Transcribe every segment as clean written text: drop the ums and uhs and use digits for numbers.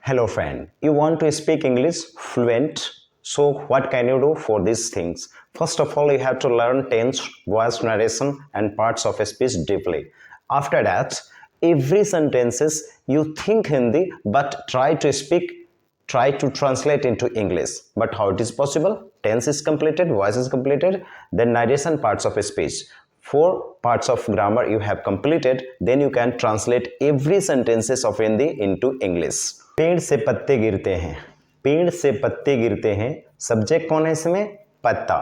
Hello friend, you want to speak English fluent? So what can you do for these things? First of all, you have to learn tense, voice narration and parts of speech deeply. After that, every sentences you think Hindi but try to translate into English. But how it is possible? Tense is completed, voice is completed, then narration parts of speech. 4 parts of grammar you have completed, then you can translate every sentences of Hindi into English. पेड़ से पत्ते गिरते हैं, पेड़ से पत्ते गिरते हैं, सब्जेक्ट कौन है इसमें? पत्ता.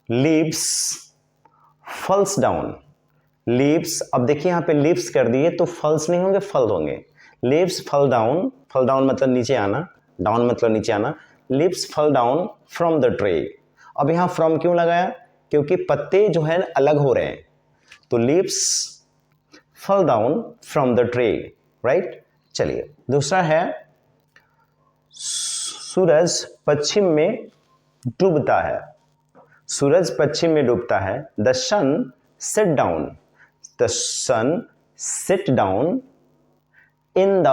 लीव्स फॉल्स डाउन, लीव्स, अब देखिए यहाँ पे लीव्स कर दिए तो फॉल्स नहीं होंगे, फल होंगे. Leaves fall down, fall down मतलब नीचे आना, डाउन मतलब नीचे आना. Leaves fall down from the tree. अब यहाँ फ्रॉम क्यों लगाया? क्योंकि पत्ते जो है अलग हो रहे हैं, तो leaves fall down from the tree, right. चलिए दूसरा है सूरज पश्चिम में डूबता है, सूरज पश्चिम में डूबता है. The sun set down, the sun set down in the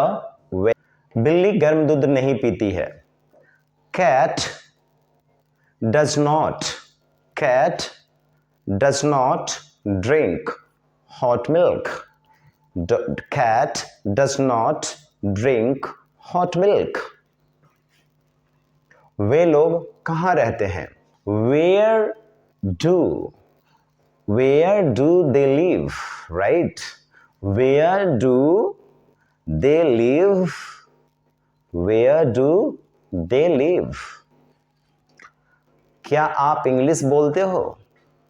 west. बिल्ली गर्म दूध नहीं पीती है. Cat does not, cat does not drink hot milk. Cat does not drink hot milk. वे लोग कहाँ रहते हैं? Where do they live? Right? Where do they live? Where do they live? क्या आप इंग्लिश बोलते हो?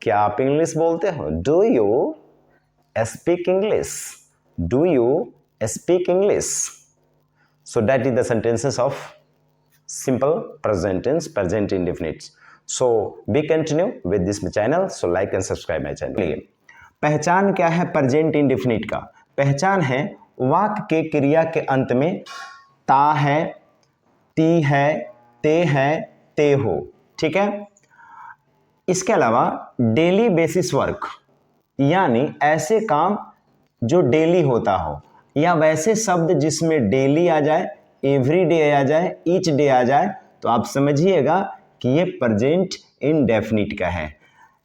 क्या आप इंग्लिश बोलते हो? Do you speak English? Do you speak English? So that is the sentences of simple present tense, present indefinite. So be continue with this channel, so like and subscribe my channel. पहचान क्या है present indefinite का? पहचान है वाक्य के क्रिया के अंत में ता है, ती है, ते है, ते हो. ठीक है. इसके अलावा डेली बेसिस वर्क, यानी ऐसे काम जो डेली होता हो, या वैसे शब्द जिसमें डेली आ जाए, एवरी डे आ जाए, ईच डे आ जाए, तो आप समझिएगा कि ये प्रेजेंट इंडेफिनिट का है.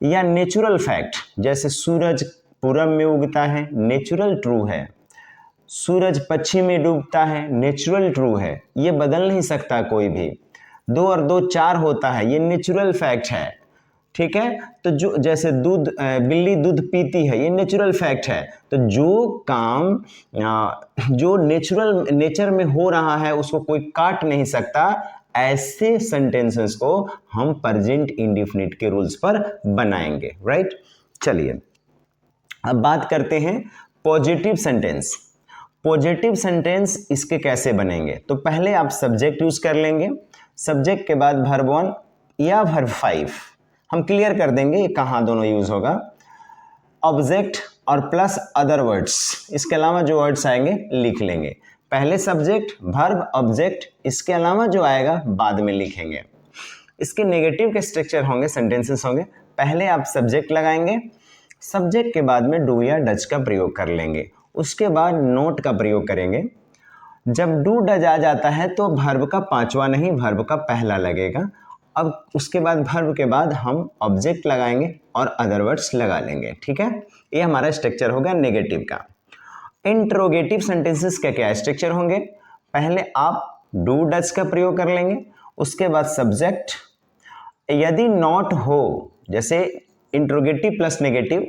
या नेचुरल फैक्ट, जैसे सूरज पूरब में उगता है, नेचुरल ट्रू है. सूरज पश्चिम में डूबता है, नेचुरल ट्रू है, ये बदल नहीं सकता कोई भी. 2 और 2 4 होता है, ये नेचुरल फैक्ट है. ठीक है. तो जो जैसे दूध, बिल्ली दूध पीती है, ये नेचुरल फैक्ट है. तो जो काम जो नेचर में हो रहा है उसको कोई काट नहीं सकता, ऐसे सेंटेंसेस को हम प्रेजेंट इंडेफिनिट के रूल्स पर बनाएंगे, राइट. चलिए अब बात करते हैं पॉजिटिव सेंटेंस. पॉजिटिव सेंटेंस इसके कैसे बनेंगे? तो पहले आप सब्जेक्ट यूज कर लेंगे, सब्जेक्ट के बाद वर्ब 1 या वर्ब 5 हम क्लियर कर देंगे ये कहाँ दोनों यूज होगा. ऑब्जेक्ट और प्लस अदर वर्ड्स, इसके अलावा जो वर्ड्स आएंगे लिख लेंगे. पहले सब्जेक्ट, वर्ब, ऑब्जेक्ट, इसके अलावा जो आएगा बाद में लिखेंगे. इसके नेगेटिव के स्ट्रक्चर होंगे, सेंटेंसेस होंगे. पहले आप सब्जेक्ट लगाएंगे, सब्जेक्ट के बाद में डू या डज का प्रयोग कर लेंगे, उसके बाद नोट का प्रयोग करेंगे. जब डू डज आ जाता है तो वर्ब का 5वां नहीं, वर्ब का पहला लगेगा. अब उसके बाद वर्ब के बाद हम ऑब्जेक्ट लगाएंगे और अदर वर्ड्स लगा लेंगे. ठीक है. ये हमारा स्ट्रक्चर होगा नेगेटिव का. इंट्रोगेटिव सेंटेंसेस का क्या स्ट्रक्चर होंगे? पहले आप डू डज का प्रयोग कर लेंगे, उसके बाद सब्जेक्ट. यदि नॉट हो, जैसे इंट्रोगेटिव प्लस नेगेटिव,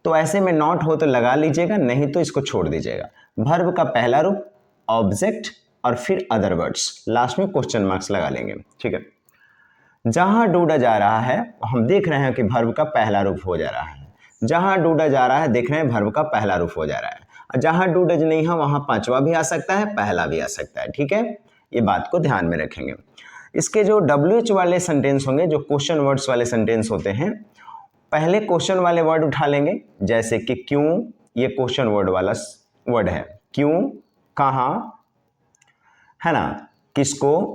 तो ऐसे में नॉट हो तो लगा लीजिएगा, नहीं तो इसको छोड़ दीजिएगा. वर्ब का पहला रूप, ऑब्जेक्ट और फिर अदर वर्ड्स, लास्ट में क्वेश्चन मार्क्स लगा लेंगे. ठीक है. जहां डूडा जा रहा है हम देख रहे हैं कि वर्ब का पहला रूप हो जा रहा है. जहां डूडा जा रहा है देख रहे हैं वर्ब का पहला रूप हो जा रहा है. और जहां डूडज नहीं है वहां 5वां भी आ सकता है, पहला भी आ सकता है. ठीक है. ये बात को ध्यान में रखेंगे. इसके जो WH वाले सेंटेंस होंगे, जो क्वेश्चन वर्ड्स वाले सेंटेंस होते हैं, पहले क्वेश्चन वाले वर्ड उठा लेंगे, जैसे कि क्यों, ये क्वेश्चन वर्ड वाला वर्ड है. क्यों, कहाँ, है ना, किसको,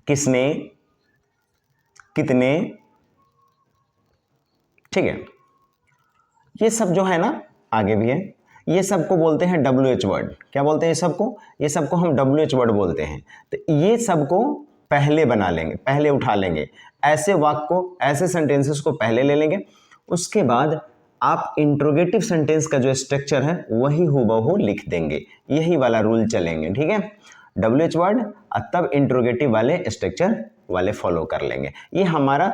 किसने, कितने. ठीक है. ये सब जो है ना आगे भी है. ये सबको बोलते हैं WH वर्ड। क्या बोलते हैं ये सबको? ये सबको हम WH वर्ड बोलते हैं। तो ये सबको पहले बना लेंगे, पहले उठा लेंगे, ऐसे वाक्य को, ऐसे सेंटेंसेस को पहले ले लेंगे। उसके बाद आप इंट्रोगेटिव सेंटेंस का जो स्ट्रक्चर है वही हूबहू लिख देंगे। यही वाला रूल चलेंगे, ठीक है। WH वर्ड और तब इंट्रोगेटिव वाले स्ट्रक्चर वाले फॉलो कर लेंगे। ये हमारा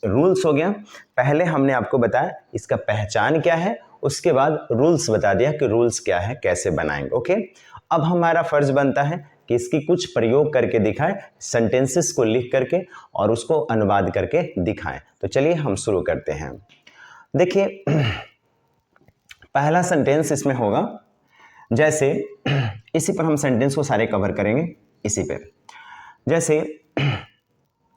रूल्स हो गया। पहले हमने आपको बताया इसका पहचान क्या है, उसके बाद रूल्स बता दिया कि रूल्स क्या है, कैसे बनाएंगे। ओके, अब हमारा फर्ज बनता है कि इसकी कुछ प्रयोग करके दिखाएं, सेंटेंसेस को लिख करके और उसको अनुवाद करके दिखाएं। तो चलिए हम शुरू करते हैं। देखिए पहला सेंटेंस इसमें होगा, जैसे इसी पर हम सेंटेंस को सारे कवर करेंगे इसी पे। जैसे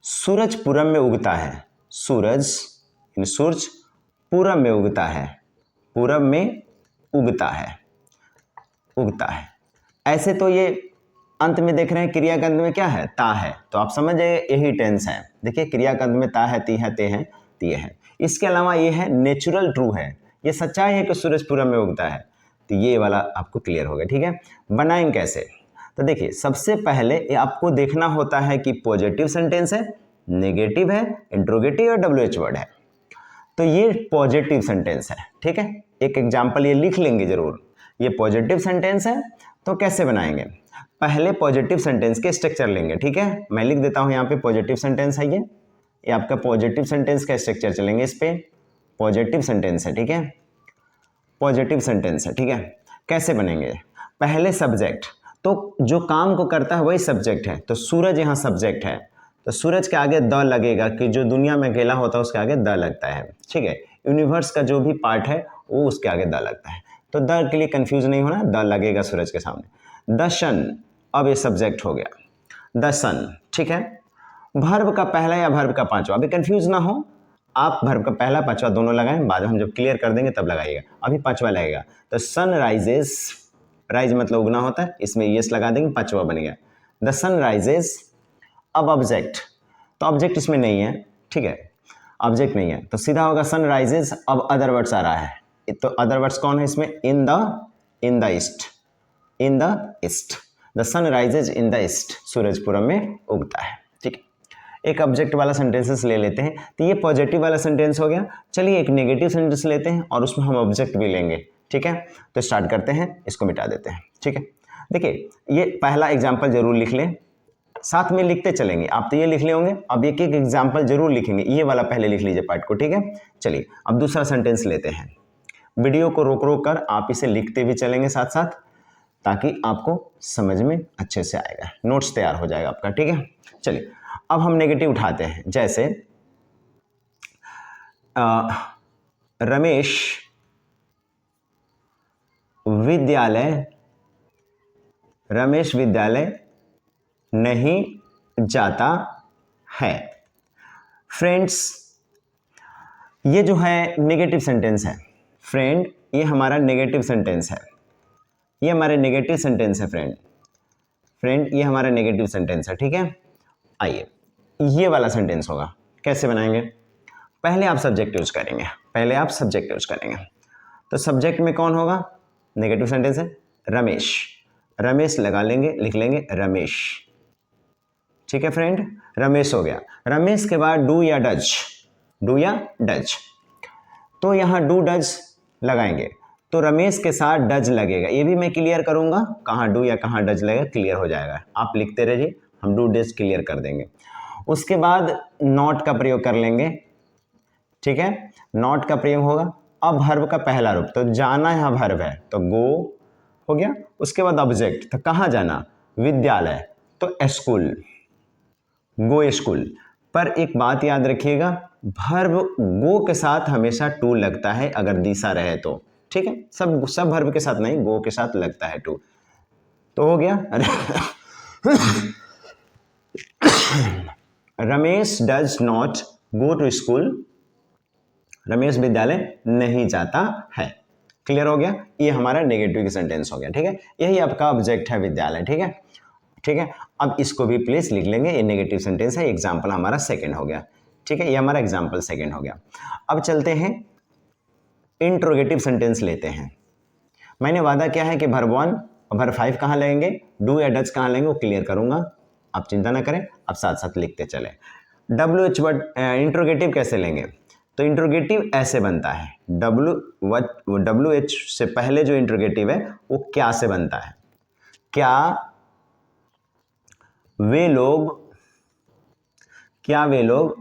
सूरज पूरब में उगता है, सूरज पूरब में उगता है, पूरब में उगता है, उगता है। ऐसे तो ये अंत में देख रहे हैं क्रिया के अंत में क्या है, ता है, तो आप समझ जाइए यही टेंस है। देखिए क्रिया के अंत में ता है, ती है, ते है, तिये है। इसके अलावा ये है नेचुरल ट्रू है, ये सच्चाई है कि सूरज पूरब में उगता है, तो ये वाला आपको क्लियर हो गया, ठीक है। बनाएंगे कैसे? तो देखिए सबसे पहले ये आपको देखना होता है कि पॉजिटिव सेंटेंस है, नेगेटिव है, इंट्रोगेटिव और WH वर्ड है। तो ये पॉजिटिव सेंटेंस है, ठीक है। एक एग्जाम्पल ये लिख लेंगे जरूर। ये पॉजिटिव सेंटेंस है, तो कैसे बनाएंगे? पहले पॉजिटिव सेंटेंस के स्ट्रक्चर लेंगे, ठीक है। मैं लिख देता हूं यहाँ पे पॉजिटिव सेंटेंस है ये आपका पॉजिटिव सेंटेंस का स्ट्रक्चर चलेंगे इस पे। पॉजिटिव सेंटेंस है, ठीक है, पॉजिटिव सेंटेंस है, ठीक है। कैसे बनेंगे? पहले सब्जेक्ट, तो जो काम को करता है वही सब्जेक्ट है, तो सूरज यहाँ सब्जेक्ट है, तो सूरज के आगे द लगेगा, कि जो दुनिया में अकेला होता है उसके आगे द लगता है, ठीक है। यूनिवर्स का जो भी पार्ट है वो उसके आगे द लगता है, तो द के लिए कंफ्यूज नहीं होना, द लगेगा सूरज के सामने। द सन, अब ये सब्जेक्ट हो गया, द सन, ठीक है। वर्ब का पहला या वर्ब का पांचवा, अभी कंफ्यूज ना हो, आप वर्ब का पहला पांचवा दोनों लगाएं, बाद में हम जब क्लियर कर देंगे तब लगाइएगा, अभी पांचवा लगेगा। तो सन राइजेस, राइज मतलब उगना होता है, इसमें यस लगा देंगे, पांचवा बन गया द सन राइजेस। अब ऑब्जेक्ट, तो ऑब्जेक्ट इसमें नहीं है, ठीक है, ऑब्जेक्ट नहीं है, तो सीधा होगा सन राइजेस। अब अदर वर्ड्स आ रहा है, तो अदर वर्ड्स कौन है इसमें? In the east, in the east, the sun rises in the east, सूरज पूरब में उगता है, ठीक है। एक ऑब्जेक्ट वाला सेंटेंसेस ले लेते हैं, तो ये पॉजिटिव वाला सेंटेंस हो गया। चलिए एक नेगेटिव सेंटेंस लेते हैं और उसमें हम ऑब्जेक्ट भी लेंगे, ठीक है। तो स्टार्ट करते हैं, इसको मिटा देते हैं, ठीक है। देखिए ये पहला एग्जाम्पल जरूर लिख लें, साथ में लिखते चलेंगे। आप तो ये लिख ले होंगे, अब एक एक एग्जाम्पल जरूर लिखेंगे, ये वाला पहले लिख लीजिए पार्ट को, ठीक है। चलिए अब दूसरा सेंटेंस लेते हैं। वीडियो को रोक रोक कर आप इसे लिखते भी चलेंगे साथ साथ, ताकि आपको समझ में अच्छे से आएगा, नोट्स तैयार हो जाएगा आपका, ठीक है। चलिए अब हम नेगेटिव उठाते हैं। जैसे रमेश विद्यालय नहीं जाता है। फ्रेंड्स, ये जो है नेगेटिव सेंटेंस है, फ्रेंड ये हमारा नेगेटिव सेंटेंस है, ये हमारे नेगेटिव सेंटेंस है फ्रेंड ये हमारा नेगेटिव सेंटेंस है, ठीक है। आइए ये वाला सेंटेंस होगा, कैसे बनाएंगे? पहले आप सब्जेक्ट यूज करेंगे, तो सब्जेक्ट में कौन होगा? नेगेटिव सेंटेंस है, रमेश लगा लेंगे, लिख लेंगे रमेश, ठीक है फ्रेंड, रमेश हो गया। रमेश के बाद डू या डज, तो यहाँ डू डज लगाएंगे, तो रमेश के साथ डज लगेगा। ये भी मैं क्लियर करूंगा, कहाँ डू या कहाँ डज लगेगा, क्लियर हो जाएगा, आप लिखते रहिए, हम डू डज क्लियर कर देंगे। उसके बाद नॉट का प्रयोग कर लेंगे, ठीक है, नॉट का प्रयोग होगा। अब वर्ब का पहला रूप, तो जाना यहाँ वर्ब है, तो गो हो गया। उसके बाद ऑब्जेक्ट, तो कहाँ जाना? विद्यालय, तो स्कूल, गो स्कूल। पर एक बात याद रखिएगा, वर्ब गो के साथ हमेशा टू लगता है अगर दिशा रहे तो, ठीक है। सब वर्ब के साथ नहीं, गो के साथ लगता है टू, तो हो गया। Ramesh does not go to school, Ramesh विद्यालय नहीं जाता है, क्लियर हो गया। ये हमारा नेगेटिव की सेंटेंस हो गया, ठीक है। यही आपका ऑब्जेक्ट है विद्यालय, ठीक है। अब इसको भी प्लीज लिख लेंगे, ये नेगेटिव सेंटेंस है, एग्जाम्पल हमारा सेकंड हो गया, ठीक है, ये हमारा एग्जाम्पल सेकंड हो गया। अब चलते हैं इंट्रोगेटिव सेंटेंस लेते हैं। मैंने वादा किया है कि वर्ब 1 और वर्ब 5 कहाँ लगेंगे, डू या डज कहाँ लगेंगे वो क्लियर करूंगा, आप चिंता ना करें, आप साथ साथ लिखते चले। WH वर्ड इंट्रोगेटिव कैसे लेंगे, तो इंट्रोगेटिव ऐसे बनता है, WH से पहले जो इंट्रोगेटिव है वो क्या से बनता है, क्या वे लोग, क्या वे लोग,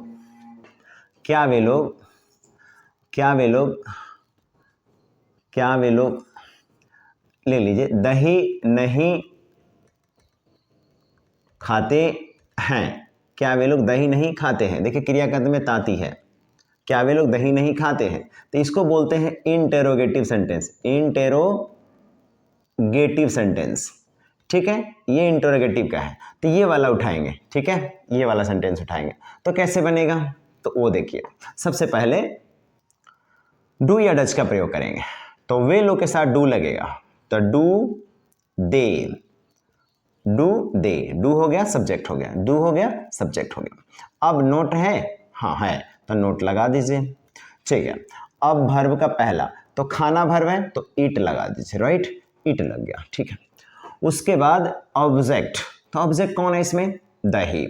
क्या वे लोग, क्या वे लोग, क्या वे लोग, ले लीजिए, दही नहीं खाते हैं, क्या वे लोग दही नहीं खाते हैं, देखिए क्रिया कर्म में ताती है, क्या वे लोग दही नहीं खाते हैं, तो इसको बोलते हैं इंटेरोगेटिव सेंटेंस, इंटेरोगेटिव सेंटेंस, ठीक है, ये इंटेरोगेटिव का है, तो ये वाला उठाएंगे, ठीक है, ये वाला सेंटेंस उठाएंगे, तो कैसे बनेगा, तो वो देखिए, सबसे पहले डू या डज का प्रयोग करेंगे, तो वे लोग के साथ डू लगेगा, तो do they, do they, do हो गया सब्जेक्ट हो गया, डू हो गया सब्जेक्ट हो गया, अब नोट है, हाँ है, तो नोट लगा दीजिए, ठीक है, अब वर्ब का पहला, तो खाना वर्ब है तो ईट लगा दीजिए, राइट, ईट लग गया, ठीक है, उसके बाद ऑब्जेक्ट, तो ऑब्जेक्ट कौन है इसमें, दही,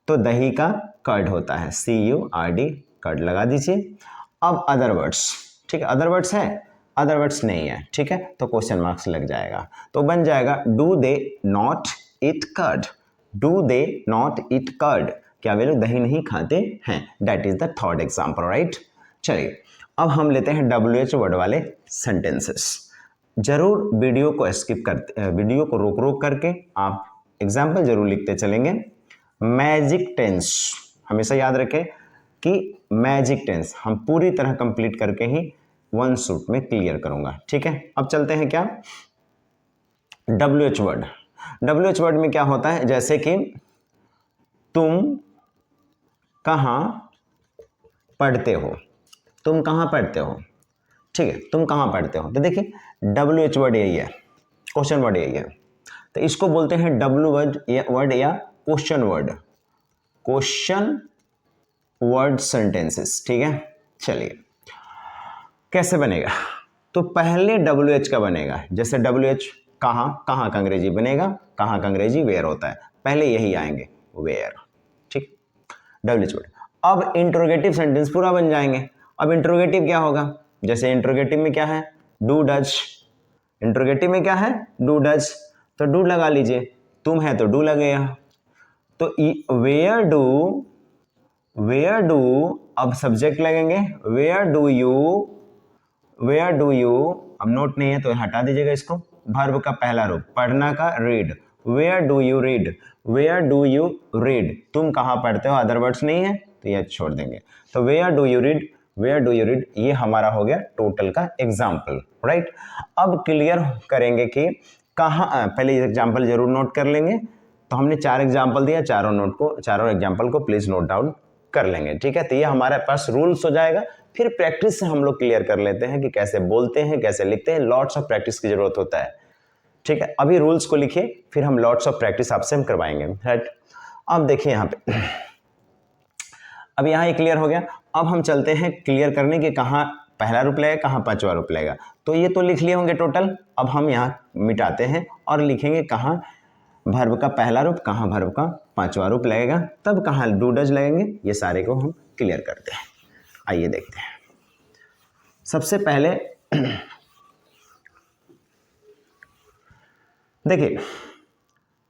तो दही का कर्ड होता है, CURD, कर्ड लगा दीजिए, अब अदर वर्ड्स, ठीक है, अदर वर्ड्स है, अदर वर्ड्स नहीं है, ठीक है, तो क्वेश्चन मार्क्स लग जाएगा, तो बन जाएगा do they not eat curd, do they not eat curd, क्या वे लोग दही नहीं खाते हैं, that is the third example, right. चलिए अब हम लेते हैं WH वर्ड वाले सेंटेंसेस, जरूर वीडियो को स्किप करते, वीडियो को रोक रोक करके आप एग्जाम्पल जरूर लिखते चलेंगे। मैजिक टेंस हमेशा याद रखें कि मैजिक टेंस हम पूरी तरह कंप्लीट करके ही वन शॉट में क्लियर करूंगा, ठीक है। अब चलते हैं क्या, WH वर्ड, WH वर्ड में क्या होता है, जैसे कि तुम कहाँ पढ़ते हो, तुम कहाँ पढ़ते हो, ठीक है, तुम कहाँ पढ़ते हो, तो देखिए WH वर्ड यही है, क्वेश्चन वर्ड यही है, तो इसको बोलते हैं W वर्ड या question word, question word sentences, ठीक है। चलिए कैसे बनेगा, तो पहले WH का बनेगा, जैसे WH कहाँ, कहाँ का अंग्रेजी बनेगा, कहाँ का अंग्रेजी वेयर होता है, पहले यही आएंगे वेयर, ठीक, WH वर्ड। अब इंट्रोगेटिव सेंटेंस पूरा बन जाएंगे, अब इंट्रोगेटिव क्या होगा, जैसे इंट्रोगेटिव में क्या है, डू डज, इंट्रोगेटिव में क्या है, डू डज, तो डू लगा लीजिए, तुम है तो डू लगेगा, तो वेयर डू, अब सब्जेक्ट लगेंगे, वेयर डू यू, अब नोट नहीं है तो हटा दीजिएगा इसको, वर्ब का पहला रूप, पढ़ना का read, where do you read, where do you read, तुम कहाँ पढ़ते हो, अदर वर्ड्स नहीं है तो यह छोड़ देंगे, तो where do you read, where do you read, ये हमारा हो गया टोटल का एग्जाम्पल, राइट। अब क्लियर करेंगे कि कहाँ, पहले एग्जाम्पल जरूर नोट कर लेंगे, तो हमने 4 एग्जाम्पल दिया, चारों एग्जाम्पल को प्लीज नोट डाउन कर लेंगे, ठीक है, तो ये हमारे पास रूल्स हो जाएगा, फिर प्रैक्टिस से हम लोग क्लियर कर लेते हैं कि कैसे बोलते हैं, कैसे लिखते हैं, लॉट्स ऑफ प्रैक्टिस की जरूरत होता है, ठीक है। अभी रूल्स को लिखिए, फिर हम लॉट्स ऑफ प्रैक्टिस आपसे हम करवाएंगे, राइट। अब देखिए यहाँ पे, अब यहाँ ये क्लियर हो गया, अब हम चलते हैं क्लियर करने के कहाँ पहला रूप लगेगा, कहाँ पांचवा रूप लगेगा, तो ये तो लिख लिए होंगे टोटल, अब हम यहाँ मिटाते हैं और लिखेंगे कहाँ वर्ब का पहला रूप, कहाँ वर्ब का पांचवा रूप लगेगा, तब कहाँ डू डज लगेंगे, ये सारे को हम क्लियर करते हैं। आइए देखते हैं, सबसे पहले देखिए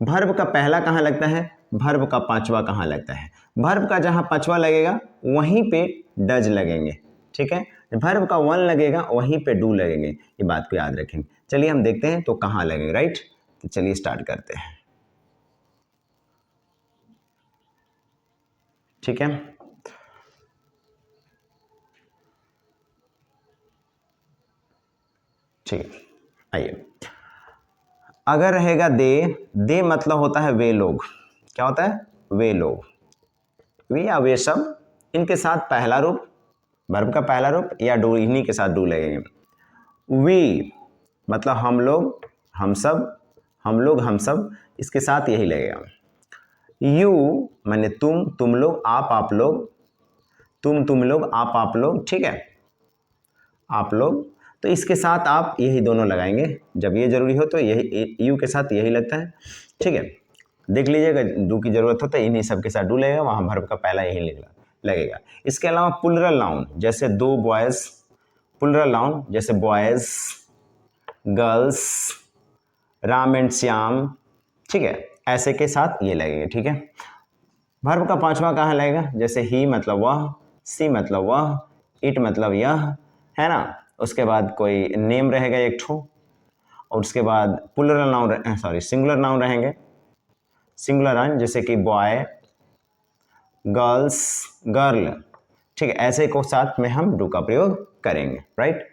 वर्ब का पहला कहाँ लगता है, वर्ब का पांचवा कहाँ लगता है, वर्ब का जहाँ पांचवा लगेगा वहीं पे डज लगेंगे, ठीक है, वर्ब का 1 लगेगा वहीं पे डू लगेंगे, ये बात को याद रखेंगे। चलिए हम देखते हैं तो कहाँ लगेंगे, राइट, तो चलिए स्टार्ट करते हैं, ठीक है। ठीक है, आइए, अगर रहेगा दे मतलब होता है वे लोग, क्या होता है, वे लोग, वे या वे सब, इनके साथ पहला रूप, वर्ब का पहला रूप या डू, इन्हीं के साथ डू लगेंगे। वी मतलब हम लोग, हम सब, हम लोग, हम सब, इसके साथ यही लगेगा। यू माने तुम लोग, आप लोग, तुम लोग, आप लोग, ठीक है, आप लोग, तो इसके साथ आप यही दोनों लगाएंगे, जब ये जरूरी हो तो यही यू के साथ यही लगता है, ठीक है। देख लीजिएगा डू की जरूरत हो तो इन्हीं सब के साथ डू लगेगा, वहाँ वर्ब का पहला यही लगेगा। इसके अलावा प्लुरल नाउन जैसे 2 बॉयज़, प्लुरल नाउन जैसे boys, girls, Ram and Shyam, ठीक है, ऐसे के साथ ये लगेंगे, ठीक है। वर्ब का 5वां कहाँ लगेगा, जैसे ही मतलब वह, सी मतलब वह, इट मतलब यह, है ना। उसके बाद कोई नेम रहेगा एक ठो, और उसके बाद प्लुरल नाउन सिंगुलर नाउन रहेंगे, सिंगुलर नाउन जैसे कि बॉय, गर्ल्स, गर्ल, ठीक है, ऐसे को साथ में हम डू का प्रयोग करेंगे, राइट।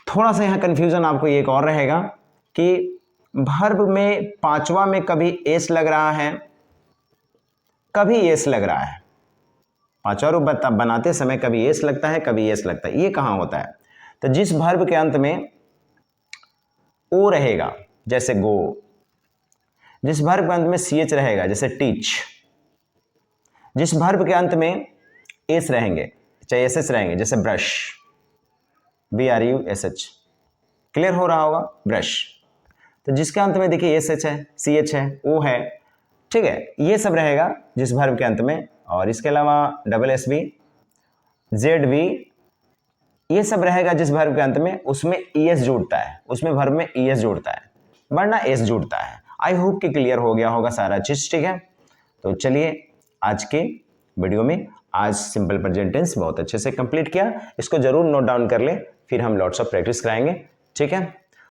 थोड़ा सा यहाँ कंफ्यूजन आपको एक और रहेगा कि वर्ब में 5वां में कभी एस लग रहा है, कभी एस लग रहा है। 5वां रूप बनाते समय कभी एस लगता है, कभी एस लगता है। ये कहाँ होता है, तो जिस वर्ब के अंत में ओ रहेगा जैसे गो, जिस वर्ब के अंत में सी एच रहेगा जैसे टीच, जिस वर्ब के अंत में एस रहेंगे चाहे एस एच रहेंगे जैसे ब्रश, BRUSH, क्लियर हो रहा होगा, ब्रश। तो जिसके अंत में देखिए एस एच है, सी एच है, ओ है, ठीक है, ये सब रहेगा जिस वर्ब के अंत में। और इसके अलावा SSB, ZV, ये सब रहेगा जिस वर्ब के अंत में उसमें ES जुड़ता है, उसमें वर्ब में ES जुड़ता है, वरना एस जुड़ता है। आई होप कि क्लियर हो गया होगा सारा चीज, ठीक है। तो चलिए आज के वीडियो में आज सिंपल प्रेजेंट टेंस बहुत अच्छे से कंप्लीट किया, इसको जरूर नोट डाउन कर ले, फिर हम लॉट्स ऑफ प्रैक्टिस कराएंगे, ठीक है।